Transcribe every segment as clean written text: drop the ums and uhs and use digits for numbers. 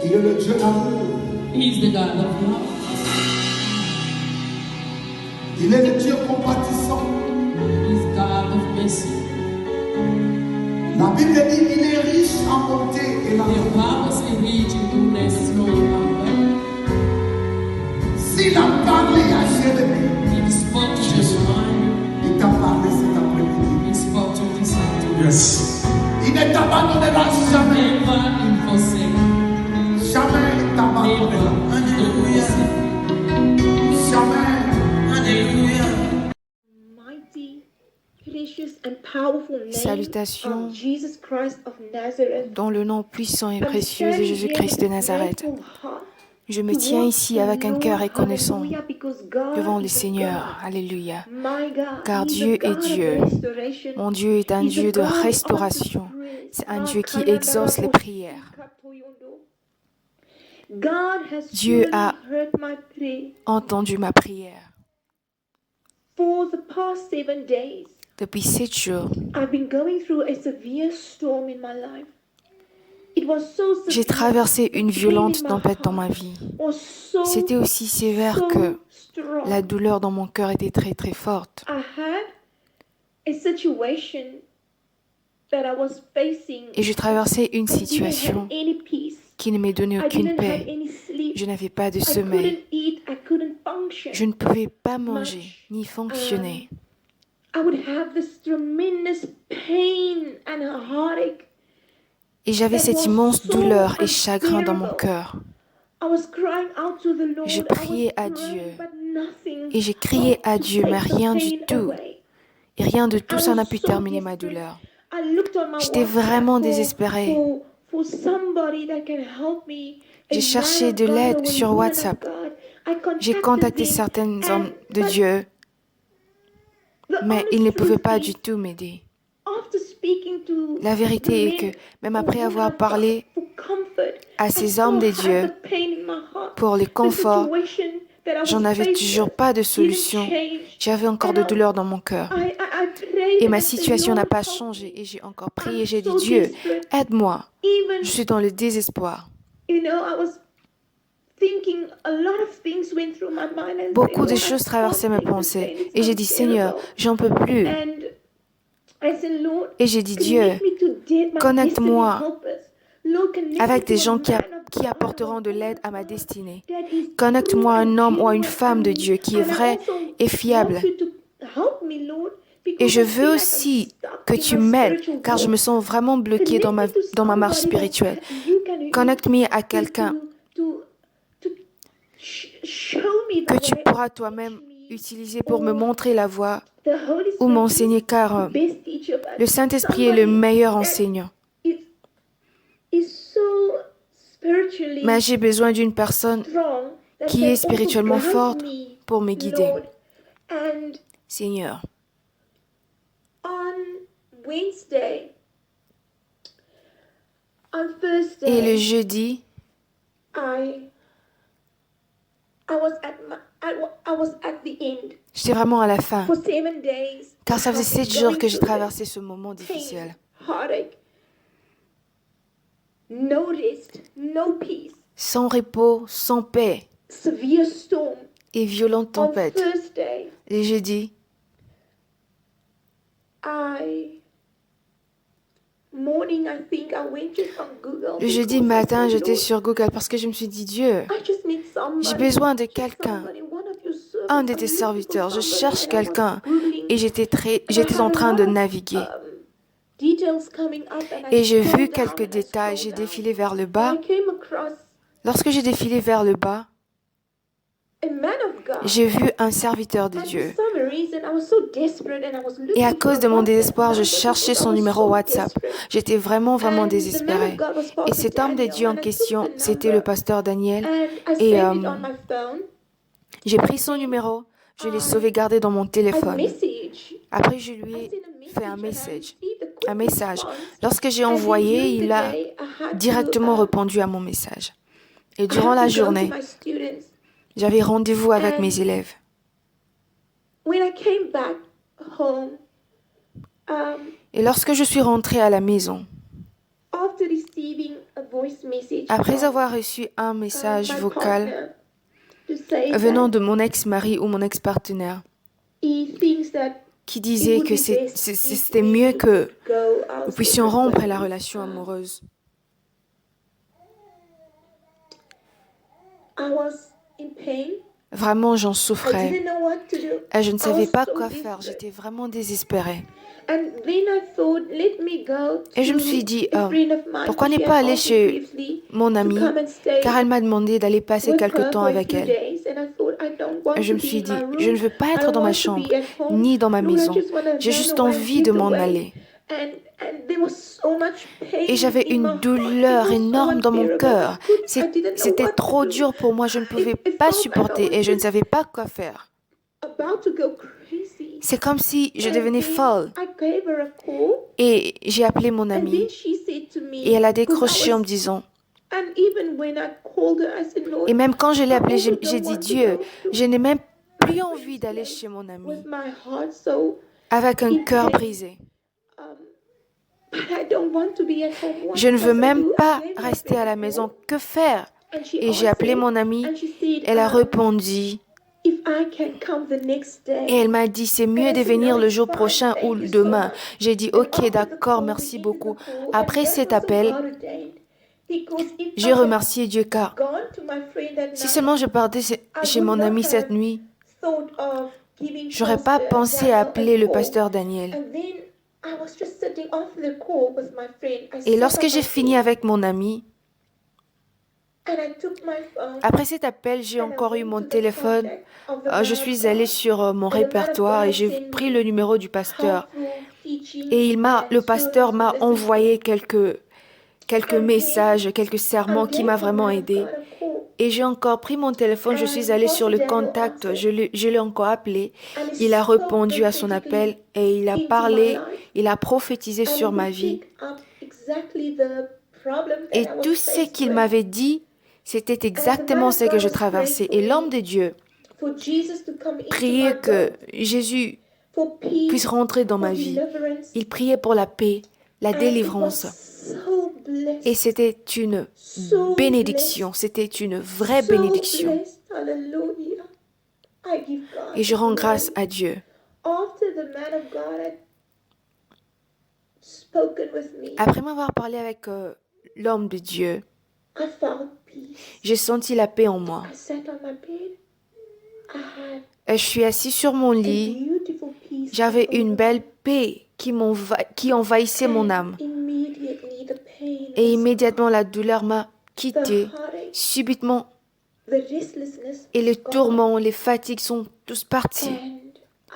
Il est le Dieu d'amour. He's the God of love. Il est le Dieu compatissant. He's God of mercy. La Bible dit qu'il est riche en bonté et la The Bible says rich in goodness, slow in anger. S'il a parlé à Jérémie, He spoke to Jeremiah. il t'a parlé cet après-midi. He spoke to this afternoon. Yes. Il ne t'abandonnera jamais. Never in forsake. Jamais il t'abandonnera. Alléluia. Jamais. Alléluia. Mighty, precious and powerful name Salutations of Jesus Christ of Nazareth. dans le nom puissant et I'm précieux de standing Jésus-Christ de here with Nazareth. grateful heart Je me to tiens worship ici avec un the cœur Lord. reconnaissant Hallelujah, because God devant le is a Seigneur. God. Alléluia. My God, Car He's a Dieu est God of Dieu. restoration. Mon Dieu est un He's a Dieu de God of restauration. praise. C'est un Dieu qui exauce les prières. God has Dieu surely a heard my prayer. Entendu ma prière. For the past 7 days, Depuis 7 jours, I've been going through a severe storm in my life. It was so severe. j'ai traversé une The pain violente in my tempête dans heart ma vie. was so, C'était aussi sévère que strong. la douleur dans mon cœur était très très forte. I had a situation that I was facing. Et je traversais une I didn't situation have any peace. qui ne m'ait donné I aucune didn't have paix. any sleep. Je n'avais pas de I sommeil. couldn't eat. I couldn't function. Je ne pouvais pas manger ni fonctionner. I would have this tremendous pain and a heartache. Et j'avais cette immense douleur et chagrin dans mon cœur. I was crying out to the Lord. Je I priais was à praying, Dieu. but nothing Et j'ai crié à to Dieu, take mais the rien pain du tout. away. Et rien de tout I ça was n'a pu so terminer ma desperate. douleur. I looked on my J'étais WhatsApp vraiment désespérée. for somebody that can help me. A J'ai man cherché of de God l'aide or a sur woman WhatsApp. of God. I J'ai contacted contacté them, certains and- hommes de but Dieu, the mais honest ils ne pouvaient truth pas is, du tout m'aider. after speaking to La vérité est the que men même or après women avoir of God parlé for comfort, à I ces still hommes de had Dieu the pain in my heart. pour les The conforts, situation that I j'en was avais faced toujours with pas de didn't solution. change. J'avais encore And de douleur dans mon cœur. I prayed Et ma and I said, situation n'a Lord, pas help changé. me. Et j'ai encore prié, I'm j'ai dit, so Dieu, desperate. aide-moi. Even, Je suis dans le désespoir. I was thinking a lot of things went through my mind and Beaucoup de Lord, choses I traversaient mes can't take this pensées. pain. It's Et j'ai dit, Seigneur, unbearable. j'en peux plus. And I said, Lord, Et j'ai dit, Dieu, connect me to my connecte-moi destiny helpers. Lord, connect me avec des to a gens man of qui God, apporteront a de woman l'aide of à ma God destinée. that is Connecte-moi à true un and homme ou à une genuine femme de and- Dieu qui est and I vrai also et fiable. want you to help me, Lord, because Et je I feel veux like I'm aussi stuck que in tu my m'aides, spiritual car je walk. me sens vraiment bloquée dans Connect me to ma marche somebody that spirituelle. you can use Connecte-moi à to- quelqu'un to show me the que tu way, pourras toi-même utiliser pour me montrer la voie the Holy ou Spirit m'enseigner, is car the best teacher, but le Saint-Esprit est le somebody meilleur that enseignant. is so spiritually Mais j'ai besoin d'une personne strong that qui can est also spirituellement guide forte me, pour me guider. Lord. And Seigneur, on Wednesday, on et le Thursday, jeudi, I was I was at the end j'étais vraiment à la fin, for 7 days. car ça I faisait have 7 been jours going que j'ai through traversé ce moment this difficile. pain, heartache, no rest, no peace, Sans repos, sans paix severe storm. et violente On tempête. Thursday, Les jeudis, morning, I think I went just on Google. le jeudi because I matin, said, j'étais Lord, sur Google parce que je me suis dit, Dieu, I just need somebody, j'ai besoin de just quelqu'un, somebody, one of your servants. un de I'm tes looking for serviteurs. Je somebody. cherche And I was quelqu'un. Googling, Et j'étais en train de naviguer. details coming up, and I Et j'ai vu scrolled down quelques and I détails. scrolled J'ai down. défilé vers le And bas. I came across Lorsque j'ai défilé vers le bas, a man of God. j'ai vu un serviteur de And Dieu. for some reason, I was so desperate and I was looking Et à for cause a de mon WhatsApp désespoir, je number cherchais because I son was numéro so WhatsApp. desperate. J'étais vraiment And the man désespérée. of God was Et Pastor cet homme de Daniel, Dieu en and I took question, the c'était le number pasteur Daniel. and I Et saved it on my phone. j'ai pris son numéro, je l'ai sauvegardé dans mon I téléphone. message. Après, je lui I ai sent a fait un message and I message. received a quick Un message. response. Lorsque j'ai And then envoyé, during the il a day, I had directement to, répondu à mon message. Et I durant had la to go to journée, my students. j'avais rendez-vous avec And mes élèves. when I came back home, Et lorsque je suis rentrée à la maison, after receiving a voice message Après from avoir reçu un message my vocal partner to say venant that de mon ex-mari ou mon ex-partenaire he thinks that qui it disait would que be best if c'était we mieux que go nous our puissions separate rompre la ways. relation amoureuse. I was in pain. Vraiment, j'en I souffrais. didn't know what to do. Et je ne I savais was pas so quoi faire. desperate. J'étais vraiment désespérée. And then I thought, let me go Et je me to suis dit, a friend of mine pourquoi who ne she pas had aller asked me chez previously mon to amie, come and stay car elle m'a demandé d'aller passer with quelque her temps for a avec few elle. days. And I thought, I don't want Et je to me be suis in dit, my je room. ne veux pas I être don't dans ma want to chambre, be at home. ni dans ma Lord, I maison. just want to J'ai run juste away, envie de get m'en away. aller. And there was so much pain Et j'avais in my une heart. It douleur was so énorme dans mon unbearable. cœur. I didn't know C'était what to trop do. dur pour moi, je ne pouvais It pas felt like I supporter was et je ne just savais pas quoi faire. about to go crazy. C'est comme si je And devenais then folle. I gave her a call. Et j'ai appelé mon And then amie she said to me, et elle a because I décroché en was, me disant, and even when I called her, I said, Lord, et même quand je l'ai I appelée, also j'ai don't dit, want to Dieu, go to je n'ai même plus my envie friend's d'aller place chez mon amie with my heart so avec un in cœur pain. brisé. But I don't want to be at home. What Je ne veux must I même do? I pas gave my rester friend à a la call, maison. Que faire? and she Et j'ai appelé answered, mon amie. and she said, Elle a répondu if I can come the next et day. elle m'a dit, c'est And mieux I de said, no, venir le it's jour fine. prochain ou Thank you so demain. much. J'ai dit, And ok, after the d'accord, call, we merci ended beaucoup. the call, Après and that cet was so appel, God ordained. Because if j'ai I had remercié Dieu car gone to my friend that si night, seulement je partais I chez would mon not ami cette have nuit, thought of giving j'aurais pas Pastor pensé à Daniel appeler a le call. pasteur Daniel. And then I was just sitting after the call with my friend. I Et sat lorsque on j'ai my fini bed avec mon ami, and I took my phone après cet appel, j'ai and I encore eu went mon to the téléphone. contact of the Je man of suis allée God. sur mon And the man of répertoire God et had j'ai sent pris me le numéro du pasteur. helpful teaching Et le and pasteur sermons m'a to listen to. envoyé quelques And then messages, quelques I sermons qui m'a gave the vraiment man of aidé. God a call. Et j'ai encore pris mon téléphone, je suis And allée sur Pastor le Daniel contact, answered. je l'ai encore appelé. And he Il a spoke répondu à son appel prophetically et il a into my parlé, life. il a prophétisé And sur he ma would vie. pick up exactly the problem Et that I was tout ce faced qu'il with. m'avait dit, c'était And the man exactement of ce que God je was praying traversais. for Et l'homme me, de Dieu for Jesus to come into my priait que boat, Jésus for puisse peace, rentrer dans for ma vie. deliverance. Il priait pour la paix, la And it délivrance. was so Et blessed, c'était une so bénédiction, blessed, c'était une vraie so bénédiction. blessed. Hallelujah. I give God Et je the rends grâce glory. à Dieu. After the man of God had spoken with me, Après m'avoir parlé avec l'homme de Dieu, I felt peace. j'ai senti la paix en moi. I sat on my bed. I had Et je suis assis sur mon a lit. beautiful peace J'avais come over une me. belle paix qui envahissait mon And âme. immediately the pain Et was immédiatement la douleur m'a gone. The quitté. heartache, Subitement, the restlessness et was le gone. tourment, les fatigues sont tous partis. And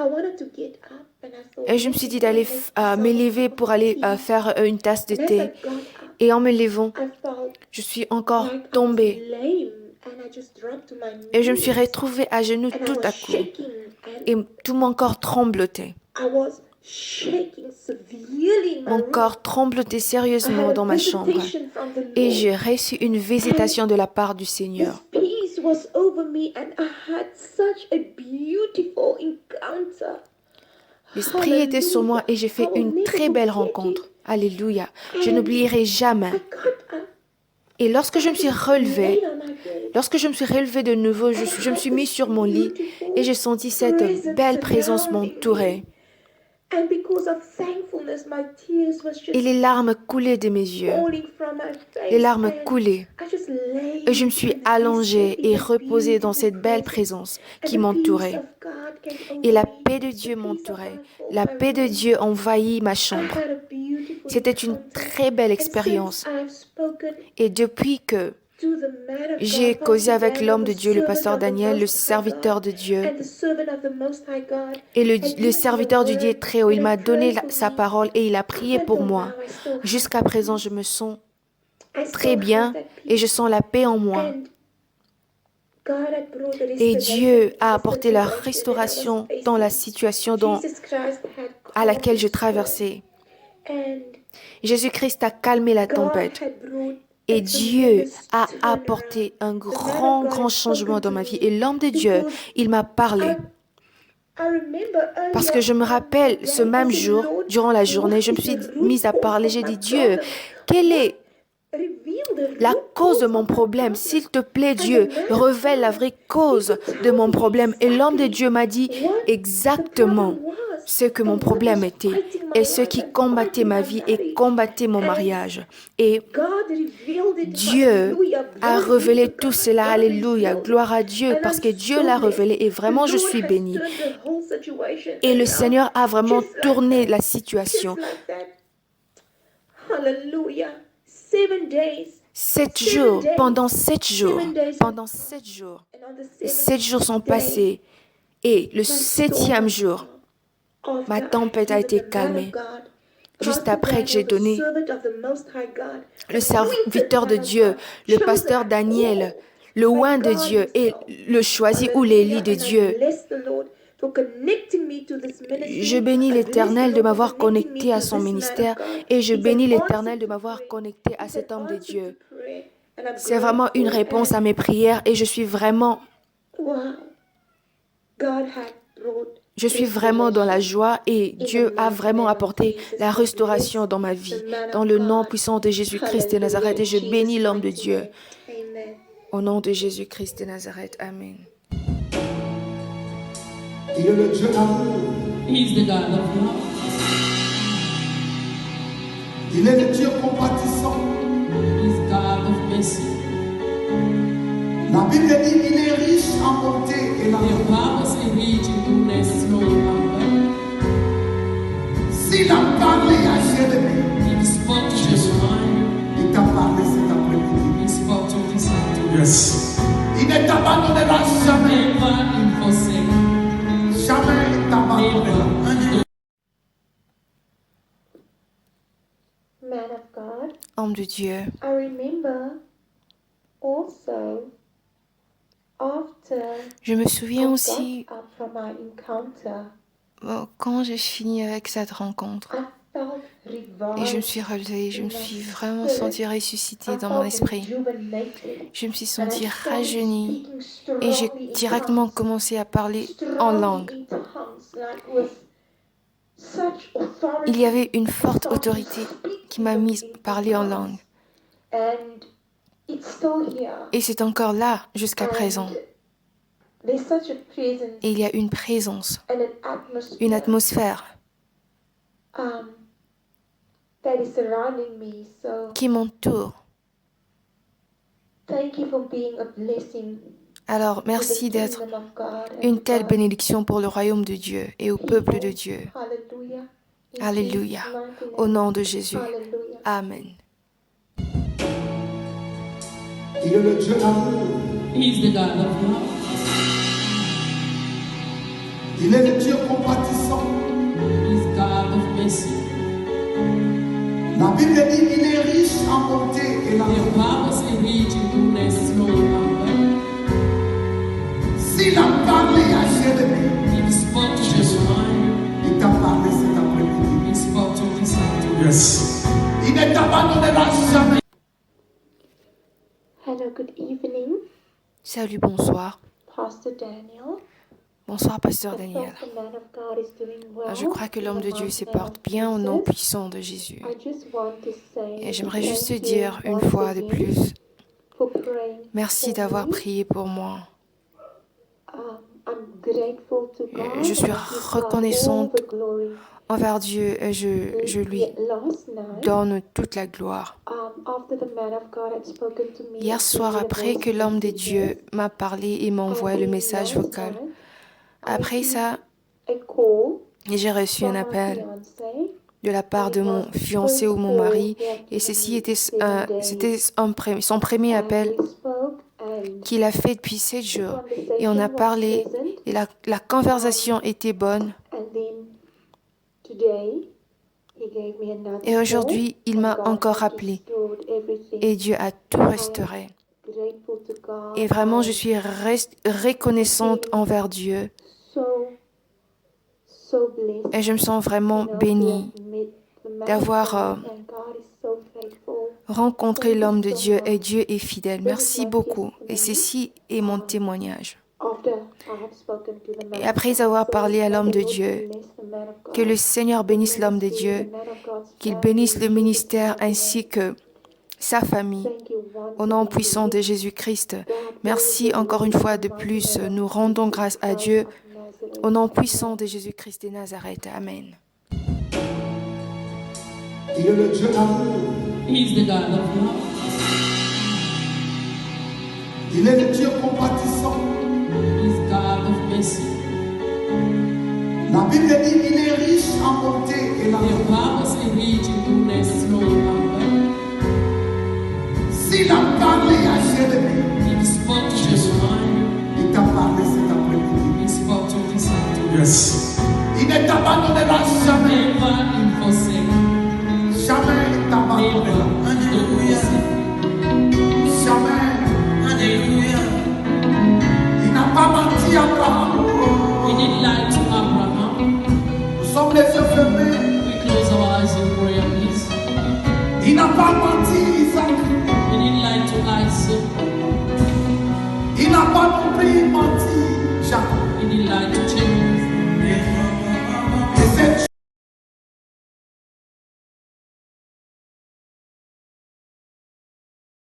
I wanted to get up and I thought, Et je me let suis me dit go d'aller and make me myself lever a pour cup of aller tea. faire une tasse de And as I thé. got up, Et en me levant, I felt je suis encore like I was tombée. lame and I just dropped to my Et je me suis knees retrouvée à genoux and I tout was à coup. shaking and Et tout mon corps tremblotait. I was shaking severely in my Mon room. corps tremblotait I sérieusement had dans a ma chambre. visitation from the Et Lord. j'ai reçu une visitation de la part du Seigneur. His peace was over me and I had such a beautiful encounter. L'Esprit était sur moi et j'ai fait I will une never très belle forget rencontre. it. Alléluia. Je n'oublierai jamais. I got up. Et lorsque je me suis relevée, Laid on my bed. lorsque je me suis relevée de nouveau, je me suis mise sur mon lit et j'ai senti cette belle présence m'entourer. And because of thankfulness, my tears was just Et les larmes coulaient de mes yeux. falling from my face. Les larmes And coulaient. I just lay Et je me suis and allongée rested in et that reposée dans beautiful cette belle presence. présence And qui the m'entourait. peace of God came Et over la me. paix de The Dieu peace of m'entourait. God filled La my paix de room. Dieu envahit ma I chambre. had a beautiful C'était une encounter. très belle And expérience. since I've spoken Et depuis que to the man of j'ai God, causé Pastor avec Daniel, l'homme de the Dieu, le servant pasteur of the Daniel, le Most High serviteur God, de Dieu, and the servant of the Most High God, et had le given me a serviteur du Dieu word très haut, il and m'a had donné prayed for sa me. parole et il a prié Up pour until moi. now, I still have Jusqu'à présent, je me sens I still très have bien that et je peace. sens la paix en moi. And God had brought the Et restoration Dieu to a the apporté la situation that I was restauration dans la facing. situation Jesus Christ had à laquelle calmed je the storm. traversais. And Jésus-Christ a calmé la God tempête. had brought Et a Dieu tremendous a turnaround. apporté un The man of grand, God grand had changement spoken dans to ma vie. me Et l'homme de Dieu, because il m'a parlé. Parce que je me rappelle, ce même jour, durant la journée, je me suis mise à parler. J'ai dit, Dieu, quelle est la cause de mon problème? S'il te plaît, Dieu, révèle la vraie cause de mon problème. Et l'homme de Dieu m'a dit exactement ce que mon problème était et ce qui combattait ma vie et combattait mon mariage. Et Dieu a révélé tout cela. Alléluia, gloire à Dieu, parce que Dieu l'a révélé et vraiment je suis bénie. Et le Seigneur a vraiment tourné la situation. Hallelujah. 7 days. 7 jours, pendant 7 jours, pendant 7 jours, 7 jours sont passés et le 7e jour, ma tempête a été calmée. Juste après que j'ai donné le serviteur de Dieu, le pasteur Daniel, le oint de Dieu et le choisi ou l'élit de Dieu. Je bénis l'Éternel de m'avoir connecté à son ministère et je bénis l'Éternel de m'avoir connecté à cet homme de Dieu. C'est vraiment une réponse à mes prières et je suis vraiment dans la joie et Dieu a vraiment apporté la restauration dans ma vie, dans le nom puissant de Jésus-Christ de Nazareth et je bénis l'homme de Dieu. Au nom de Jésus-Christ de Nazareth, Amen. Il est le Dieu d'amour. He's the God of love. Il est le Dieu compatissant. He's God of mercy. La Bible dit qu'il est riche en bonté et The l'amour. Bible says rich in goodness, slow in anger. S'il a parlé à Jérémie, He spoke to Jeremiah. il t'a parlé cet après-midi. He spoke to this afternoon. Yes. Il ne t'abandonnera jamais. Never in forsake. Jamais il t'abandonnera. Never. Man of God, Homme de Dieu, I remember also after je me souviens I aussi got up from my encounter, quand j'ai fini avec cette rencontre. I felt Et je me revived. suis relevée, je me suis vraiment sentie ressuscitée dans mon esprit. Je me suis sentie rajeunie et j'ai directement commencé à parler en langue. Il y avait une forte autorité qui m'a mise à parler en langue. Et c'est encore là jusqu'à présent. Et il y a une présence, une atmosphère qui m'entoure. Alors, merci d'être une telle bénédiction pour le royaume de Dieu et au peuple de Dieu. Alléluia. Au nom de Jésus. Amen. Il est le Dieu d'amour. He's the God of love. Il est le Dieu compatissant. He's God of mercy. La Bible dit qu'il est riche en bonté et The l'amour. Bible says rich in goodness, slow in anger. S'il a parlé à Jérémie, He spoke to Jeremiah. il t'a parlé cet après-midi. He spoke to this afternoon. Yes. Il ne t'abandonnera jamais. Hello, good evening, Salut, bonsoir. Pastor Daniel. Bonsoir, pasteur I Daniel. thought the man of God is doing well. Je crois que l'homme de in the Dieu se mighty name porte of bien au nom Jesus. puissant de Jésus. I just want to say Et j'aimerais juste te thank dire you une once fois de again plus, for praying merci for d'avoir me. prié pour moi. I'm grateful to God. Je suis and give God reconnaissante all the glory. Envers Dieu, je lui Last night, donne toute la gloire. after the man of God had spoken to me, Hier soir, après que l'homme de Dieu m'a parlé et m'a envoyé le message vocal, après ça, a call j'ai reçu from un my appel fiancé. de la part de mon fiancé ou mon mari, et ceci était son premier appel We spoke and qu'il a fait depuis 7 the jours. Et on conversation a was parlé, pleasant. et la conversation était bonne. And then today, he gave me another Et aujourd'hui, il call, m'a and God encore has appelé. restored everything. Et Dieu a tout restauré. Grateful to God. Et vraiment, je I'm suis reconnaissante envers Dieu. so blessed, Et je me sens vraiment you know, bénie to have met the man of d'avoir God, and God is so faithful. rencontré l'homme de Dieu et Dieu est fidèle. Merci beaucoup. Et ceci est mon témoignage. Et après avoir parlé à l'homme de Dieu, que le Seigneur bénisse l'homme de Dieu, qu'il bénisse le ministère ainsi que sa famille. Au nom puissant de Jésus-Christ, merci encore une fois de plus. Nous rendons grâce à Dieu. Au nom puissant de Jésus-Christ de Nazareth. Amen. Il est le Dieu d'amour. He's the God of love. Il est le Dieu compatissant. He's God of mercy. La Bible dit qu'il est riche en bonté et The la Bible says rich in goodness, slow in anger. S'il a parlé à Jérémie, He spoke to Jeremiah. il t'a parlé cet après-midi. He spoke to this afternoon. Yes. Il ne t'abandonnera jamais. Never in forsake. Jamais il Never t'abandonnera. in forsake. Jamais. Hallelujah. Il n'a pas menti à Abraham. He didn't lie to Abraham. Nous sommes les yeux fermés. We close our eyes in prayer, please. Il n'a pas menti Isaac. He didn't lie to Isaac. Il n'a pas non plus menti